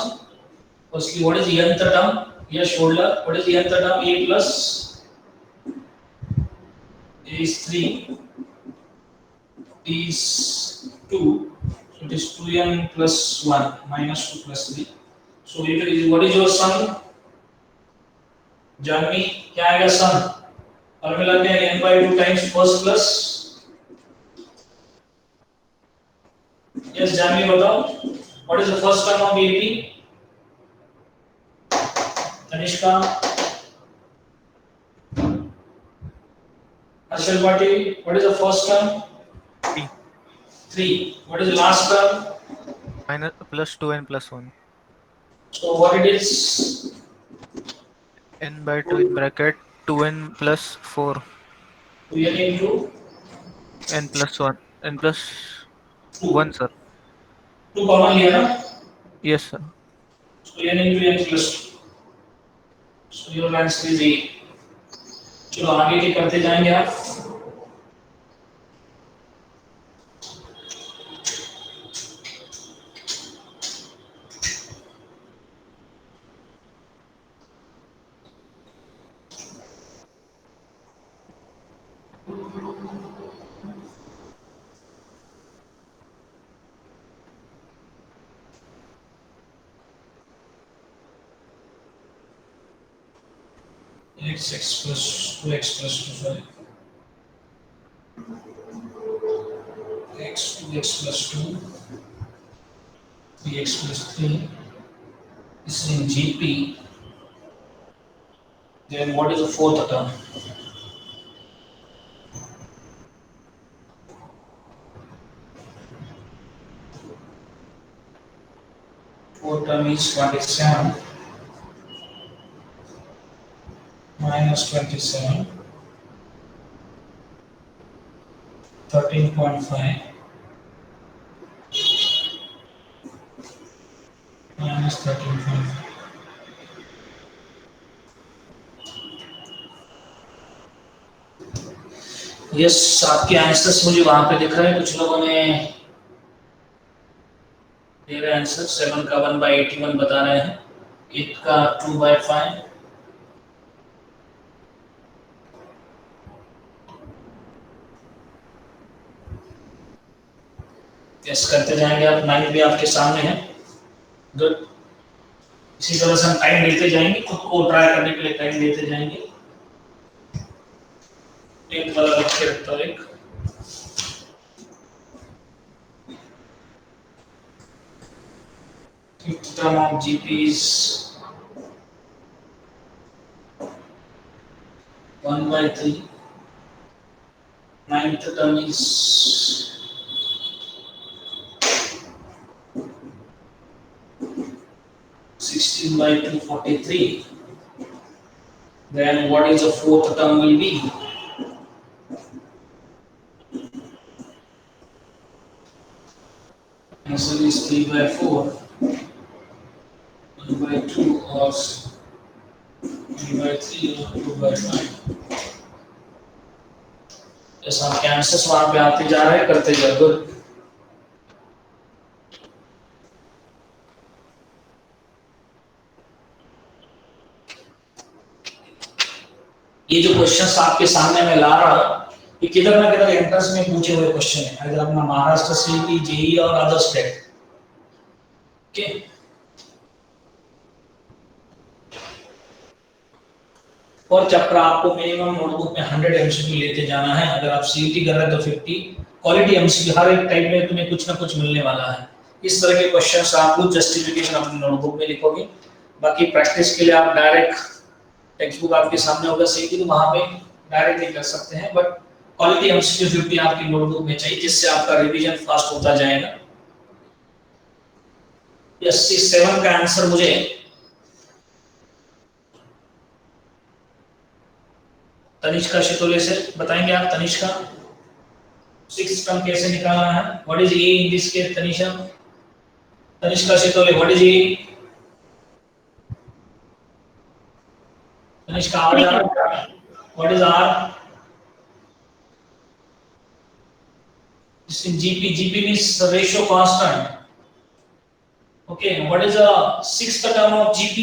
firstly what is the nth term yes shoulder what is the nth term a plus a is 3 b is 2 so it is 2n plus 1 minus 2 plus 3 so it is what is your sum Janvi क्या आएगा सम फॉर्मूला क्या है n/2 times first plus yes Janvi बताओ what is the first term of ap Tanishka Harshal Bhatti what is the first term 3 3 what is the last term minus plus 2n plus 1 so what it is n by 2 in bracket 2n plus 4 2n into n plus 1 n plus 2 1 sir 2 common लिया ना yes sir so n into n plus 2 so your answer is a चलो आगे के करते जाएंगे आप x plus 2x plus 2 sorry x 2x plus 2 3x plus 3 this is in GP then what is the fourth term fourth term is 27 minus 27 13.5 minus 13.5 yes आपके आंसर्स मुझे वहां पे दिख रहे हैं कुछ लोगों ने दे रहे आंसर 7 का 1/81 बता रहे हैं 8 का 2/5 यस करते जाएंगे आप 9 भी आपके सामने है गुड इसी तरह से हम टाइम लेते जाएंगे खुद को ट्राई करने के लिए टाइम लेते जाएंगे 10th वाला लिख के रखता हूं एक fifth term of GP is 1/3 ninth term is 16/243 then what is the fourth term will be answer is 3/4 1/2 or 3/3 or 2/5 ऐसा आपके आंसर्स वहां पे आते जा रहे हैं करते जाओ गुड ये जो क्वेश्चंस आपके सामने मैं ला रहा हूं ये किधर ना किधर एंट्रेंस में पूछे हुए क्वेश्चन है अगर अपना महाराष्ट्र सीईटी जेईई और अदर स्टेट ओके और चैप्टर आपको मिनिमम नोटबुक में 100 एमसीक्यू लेते जाना है अगर आप सीईटी कर रहे हैं तो 50 क्वालिटी एमसीक्यू हर एक टाइप में तुम्हें कुछ ना कुछ मिलने वाला है इस तरह के क्वेश्चंस आप कुछ जस्टिफिकेशन अपनी नोटबुक में लिखोगे बाकी प्रैक्टिस के लिए आप डायरेक्ट टेक्स्ट बुक आपके सामने होगा सीईटी तो वहां पे डायरेक्ट नहीं कर सकते हैं बट क्वालिटी एमसीक्यू 50 आपकी नोटबुक में चाहिए जिससे आपका रिवीजन फास्ट होता जाएगा यस 7 का आंसर मुझे तनिष्का शितोले से बताएंगे आप। तनिष्का 6 टर्म कैसे निकालना है? What is a in this case? Tanishka Shitole, what is a? Tanishka आवाज आ रहा है? What is r? GP means ratio constant. Okay, what is the sixth term of GP?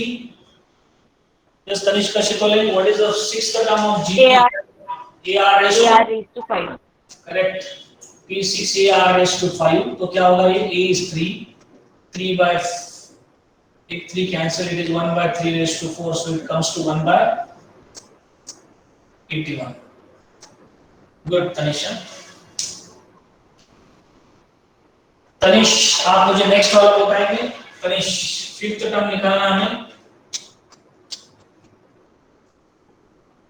Yes, Tanishka Shitole, what is the sixth term of GP? AR raised to 5. Correct. P6 AR raised to 5. तो क्या होगा ये? A is 3. 3 by 3 cancel. It is 1 by 3 raised to 4. So it comes to 1 by 81. Good, Tanisha. Tanish आप मुझे नेक्स्ट वाला बताएंगे। तनिष फिफ्थ टर्म निकालना है हमें।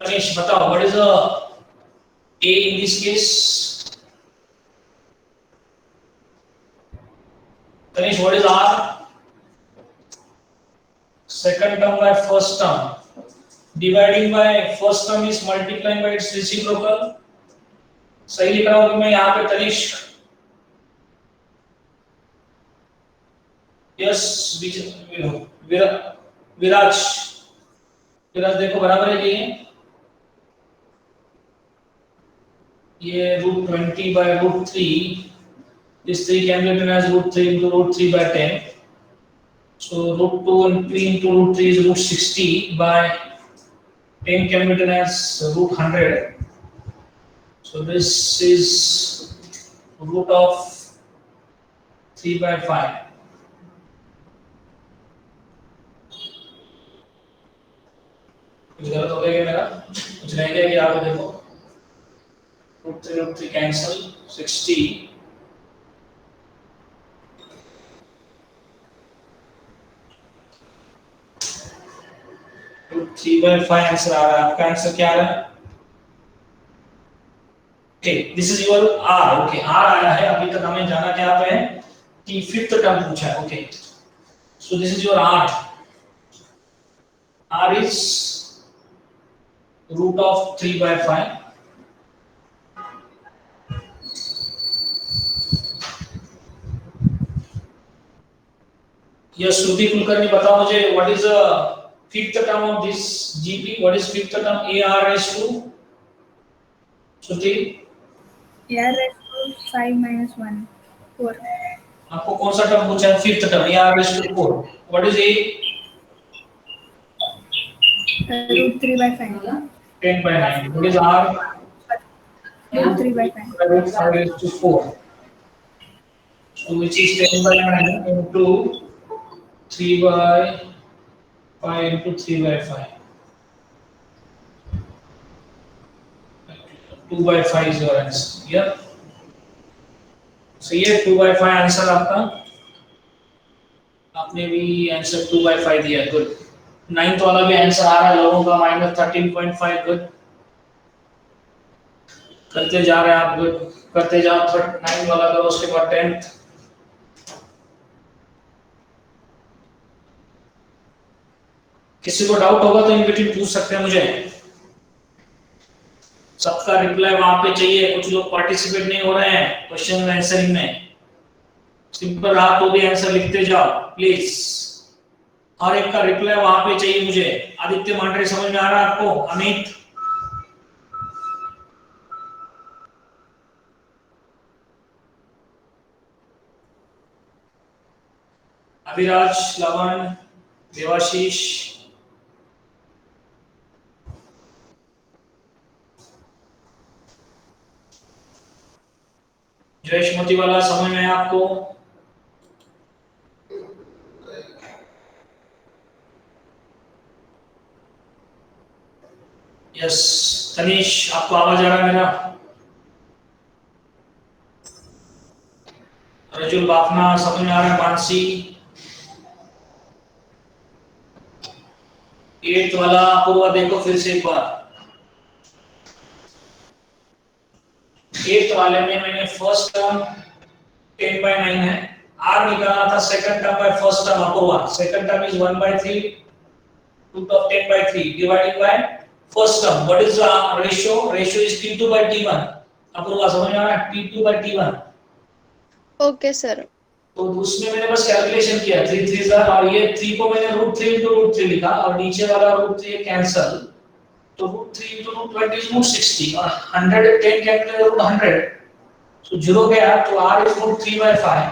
तनिष बताओ, what is a in this case? Tanish what is r? Second term by first term, dividing by first term is multiplying by its reciprocal. सही लिख रहा हूं मैं यहाँ पे तनिष? यस विराज देखो बराबर है ये √20 by √3. This 3 can be written as √3 into √3 by 10. So √2 and 3 into √3 is √60 by 10 can be written as √100. So this is root of 3 by 5. कुछ गलत हो गया क्या मेरा? कुछ नहीं गया कि आप देखो √3 कैंसिल 60 √3/5 आंसर आ रहा है। आपका आंसर क्या आ रहा है? Okay, this is your r. Okay, r आया है। अभी तक हमें जाना क्या पे है कि फिफ्थ टर्म पूछा है। Okay, so this is your r. R is root of 3/5. Yes, Shruti Kulkarni, बताओ मुझे what is the fifth term of this GP? What is fifth term? AR raised to? Shruti? AR raised to 5 minus 1, 4. आपको कौन सा टर्म पूछा है? Fifth term AR raised to 4. What is A? √3/5. 10/9. What is R? √3/5. 5 raised to 4. So which is 10/9 into 3/5 into 3/5. 2/5 is your answer. Yeah. So ये 2/5 आंसर आपका। आपने भी आंसर 2/5 दिया। गुड। 9th वाला भी आंसर आ रहा है लोगों का -13.5। गुड, करते जा रहे हैं आप। गुड, करते जाओ। 9th वाला करो, उसके बाद 10th। किसी को डाउट होगा तो इन बिटवीन पूछ सकते हैं मुझे। सबका रिप्लाई वहां पे चाहिए। कुछ लोग पार्टिसिपेट नहीं हो रहे हैं क्वेश्चन आंसरिंग में। सिंपल रहा तो भी आंसर लिखते जाओ प्लीज। हर एक का रिप्लाई वहां पे चाहिए मुझे। आदित्य मांडरे समझ में आ रहा है आपको? अमित, अभिराज, लवन, देवाशीष, जयेश मोतीवाला समझ में है आपको? यस तनीश, आपको आवाज आ रहा है मेरा? रजुल बाफना समझ में आ रहा है? मानसी, 8th वाला पूर्वा देखो फिर से एक बार। 8th वाले में मैंने फर्स्ट टर्म 10/9 है, R निकालना था second term by first term Apoorva. Second term is 1/3 root of 10/3 divided by first term. What is the ratio? Ratio is T2/T1. Apoorva समझ में आ रहा है? T2/T1. Okay sir. तो उसमें मैंने बस कैलकुलेशन किया 3 3 सर, और ये 3 को मैंने √3 into √3 लिखा और नीचे वाला √3 कैंसिल, तो √3 into √20 is √60 और 110 कैंसिल √100, तो 0 गया, तो r is √3/5.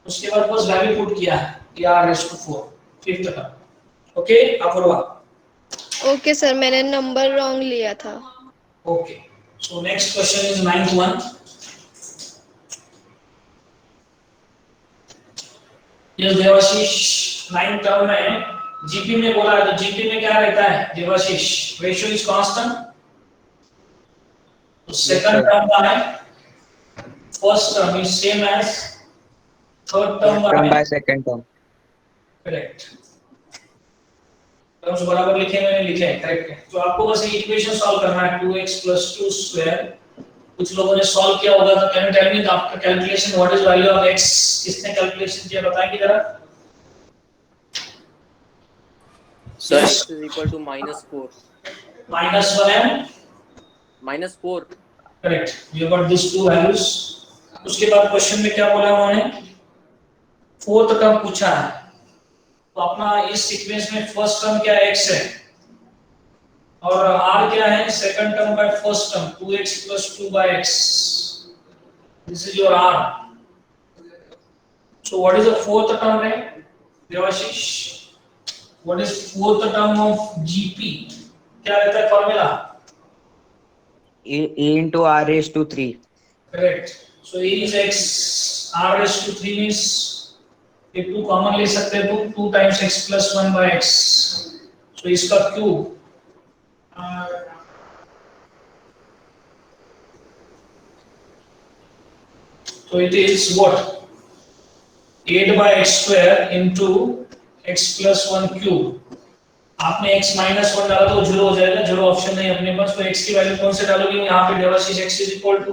उसके बाद बस वैल्यू पुट किया कि r is to 4 fifth term. Okay Apoorva. Okay sir, मैंने नंबर रॉन्ग लिया था. Okay, so next question is 9th one. ये देवाशीष 9th टर्म में जीपी में बोला है, तो जीपी में क्या रहता है देवाशीष? Ratio is constant. तो सेकंड टर्म का है first term is same as third term by second term. Correct. Terms बराबर लिखे मैंने लिखे हैं, करेक्ट है. तो आपको बस ये इक्वेशन सॉल्व करना है 2x + 2 स्क्वायर. कुछ लोगों ने सॉल्व किया होगा, तो can you tell me after calculation what is value of x? किसने कैलकुलेशन किया बताएंगे जरा? Sir, x is equal to -4. -1 and -4. Correct. You got this to values. उसके बाद क्वेश्चन में क्या बोला उन्होंने? फोर्थ टर्म पूछा है, तो अपना इस सीक्वेंस में फर्स्ट टर्म क्या x है और r क्या है? Second term by first term 2x + 2/x. This is your r. So what is the fourth term है Devashish? What is fourth term of gp? क्या रहता है formula? A into r raised to 3. Correct. So a is x, r raised to 3 means ये 2 कॉमन ले सकते हैं, तो 2 times x + 1/x. सो इसका क्यूब तो it is what? 8/x² into x + 1 cube. आपने x - 1 डाला तो 0 हो जाएगा, 0 ऑप्शन नहीं अपने पास, तो x की वैल्यू कौन से डालोगे यहाँ पे Debashish? x is equal to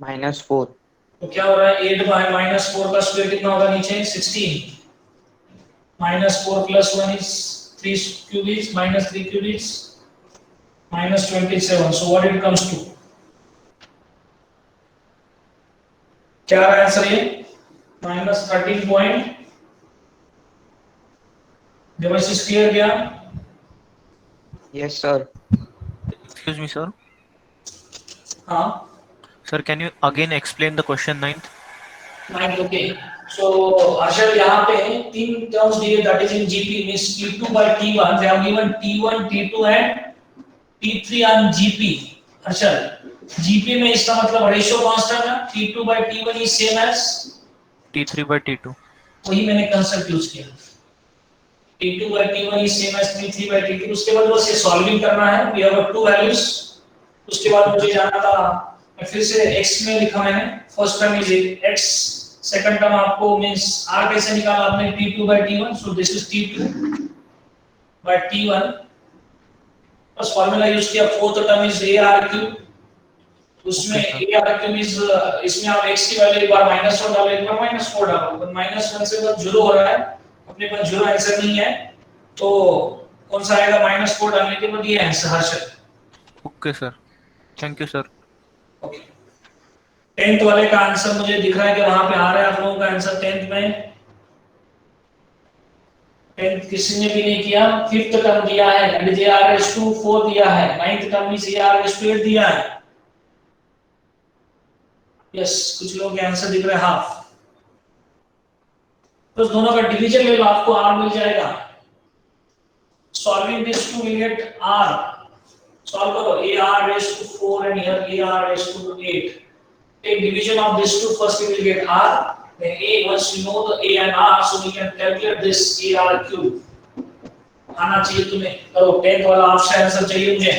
-4. तो क्या हो रहा है? 8/-4 का स्क्वायर कितना होगा नीचे? 16. -4 + 1 is 3 cube is -3 cube is -27. So what it comes to? क्या है आंसर ये? -13 पॉइंट. डिवाइस क्लियर गया? Yes, sir. Excuse me, sir. हाँ. Sir, can you again explain the question 9th? Right, okay. So Arshad, यहाँ पे 3 terms दिए, that is in GP means T2/T1. They have given T1, T2 and T3 on GP. Arshad, GP में इसका मतलब रेशियो कांस्टेंट है. T2/T1 is same as T3/T2. वही मैंने कंसेप्ट यूज किया. T2/T1 is same as T3/T2. उसके बाद बस ये सॉल्विंग करना है. We have 2 values. उसके बाद मुझे जाना था, फिर से x में लिखा मैंने. First term is x, second term आपको मींस r कैसे निकाला आपने? T2/T1. So this is T2/T1. बस फार्मूला यूज किया. Fourth term is AR3. उसमें AR3 इज, इसमें आप x की वैल्यू एक बार -1 डालो, एक बार -4 डालो. तो -1 से बस 0 हो रहा है, अपने पास 0 आंसर नहीं है, तो कौन सा आएगा? -4 डालने के बाद ये answer. Harshad. Okay, sir. Thank you, sir. Okay. 10th वाले का आंसर मुझे दिख रहा है कि वहां पे आ रहा है आप लोगों का आंसर 10th में. 10th किसी ने भी नहीं किया. फिफ्थ टर्म दिया है एंड AR4 दिया है. 9th टर्म में AR8 दिया है. यस, कुछ लोगों के आंसर दिख रहे हैं हाफ. तो दोनों का डिवीजन ले लो, आपको r मिल जाएगा. Solving this two will get r. Solve करो. AR4 and here AR8. Take division of these two first, we will get R. Then A, once we know the A and R, so we can calculate this AR3. आना चाहिए तुम्हें. करो. 10th वाला आपसे आंसर चाहिए मुझे.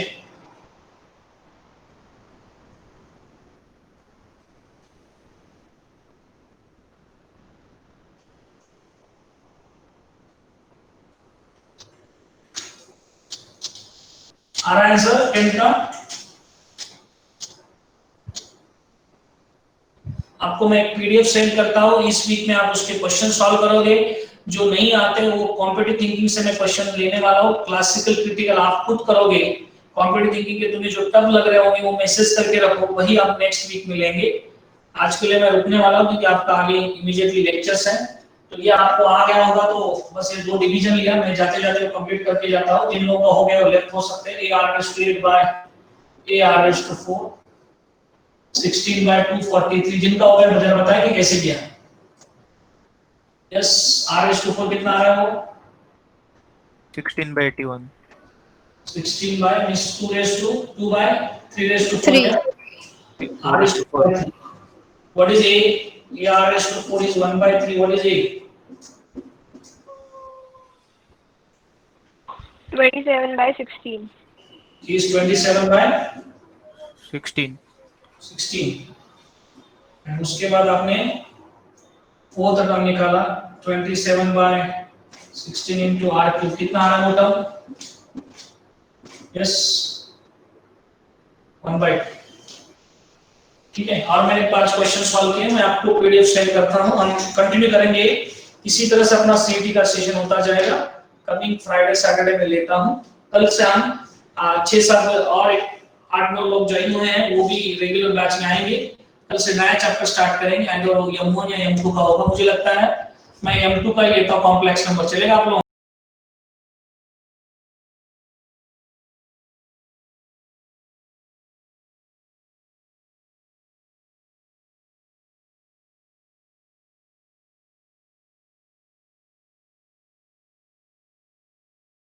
आ रहा है आंसर 10th का? आप आपको मैं एक पीडीएफ सेंड करता हूँ, इस वीक में आप उसके क्वेश्चन सॉल्व करोगे। जो नहीं आते वो कॉम्पिटिटिव थिंकिंग से मैं क्वेश्चन लेने वाला हूँ, क्लासिकल क्रिटिकल आप खुद करोगे। कॉम्पिटिटिव थिंकिंग के तुम्हें जो टफ लग रहे होंगे वो मैसेज करके रखो, वही आप नेक्स्ट वीक में लेंगे। आज के लिए मैं रुकने वाला हूँ क्योंकि आपका आगे इमीडिएटली लेक्चर्स हैं। तो ये आपको आ गया होगा, तो बस ये 2 डिवीजन लिया, मैं जाते जाते कंप्लीट करके जाता हूँ। जिन लोगों का हो गया वो लेफ्ट हो सकते हैं। AR/8 by AR/4 16/243, जिनका हो गया मुझे बताएं कि कैसे किया। यस, R/4 कितना आ रहा है वो? 16/81. 16 by means 2 by 3/4. 3. R/4. What is A? AR/4 is 1/3. What is A? 27/16. Is 27/16. 16. And उसके बाद आपने 4 तक हम निकाला 27/16 into R³ कितना आ रहा है टर्म? यस 1/2। ठीक है, और मैंने 5 क्वेश्चन सॉल्व किए, मैं आपको पीडीएफ सेंड करता हूं। हम कंटिन्यू करेंगे, इसी तरह से अपना सीईटी का सेशन होता जाएगा। कमिंग फ्राइडे सैटरडे में लेता हूं। कल से हम 6-7 और 8-9 लोग ज्वाइन हुए हैं, वो भी रेगुलर बैच में आएंगे। कल से नया चैप्टर स्टार्ट करेंगे एंड M1 या M2 का होगा। मुझे लगता है मैं M2 का ही लेता हूं, कॉम्प्लेक्स नंबर चलेगा आप लोग?